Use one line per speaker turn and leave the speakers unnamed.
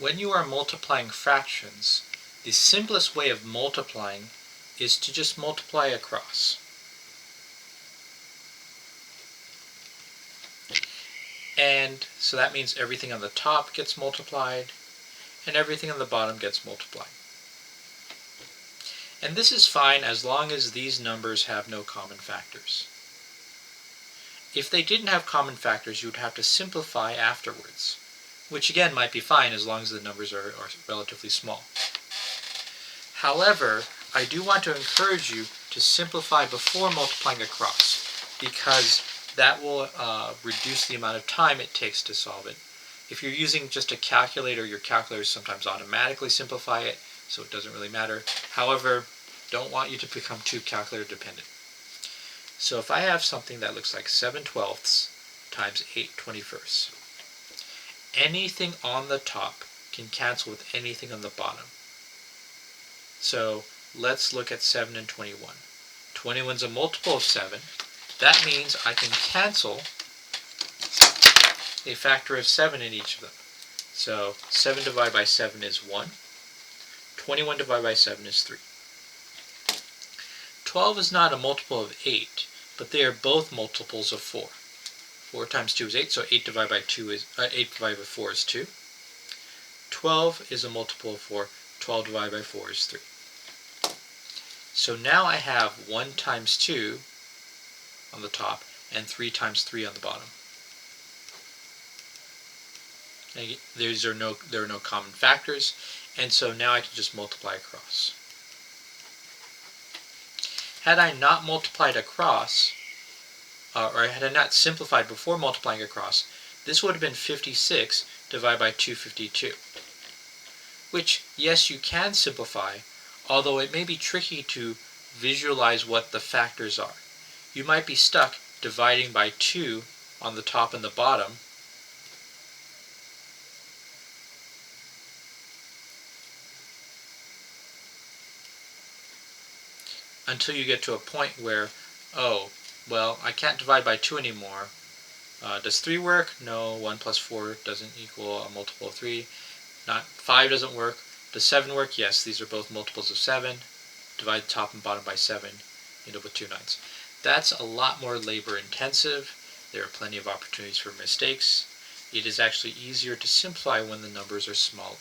When you are multiplying fractions, the simplest way of multiplying is to just multiply across. And so that means everything on the top gets multiplied and everything on the bottom gets multiplied. And this is fine as long as these numbers have no common factors. If they didn't have common factors, you would have to simplify afterwards, which again might be fine as long as the numbers are relatively small. However, I do want to encourage you to simplify before multiplying across, because that will reduce the amount of time it takes to solve it. If you're using just a calculator, your calculators sometimes automatically simplify it, so it doesn't really matter. However, don't want you to become too calculator dependent. So if I have something that looks like 7/12 times 8/21, anything on the top can cancel with anything on the bottom. So let's look at 7 and 21. 21 is a multiple of 7. That means I can cancel a factor of 7 in each of them. So 7 divided by 7 is 1. 21 divided by 7 is 3. 12 is not a multiple of 8, but they are both multiples of 4. 4 times 2 is 8, so 8 divided by 4 is 2. 12 is a multiple of 4. 12 divided by 4 is 3. So now I have 1 times 2 on the top and 3 times 3 on the bottom. And there are no common factors, and so now I can just multiply across. Had I not multiplied across, or had I not simplified before multiplying across, this would have been 56 divided by 252. Which, yes, you can simplify, although it may be tricky to visualize what the factors are. You might be stuck dividing by 2 on the top and the bottom, until you get to a point where, oh, well, I can't divide by 2 anymore. Does 3 work? No. 1 plus 4 doesn't equal a multiple of 3. 5 doesn't work. Does 7 work? Yes, these are both multiples of 7. Divide the top and bottom by 7, end up with 2 9s. That's a lot more labor intensive. There are plenty of opportunities for mistakes. It is actually easier to simplify when the numbers are smaller.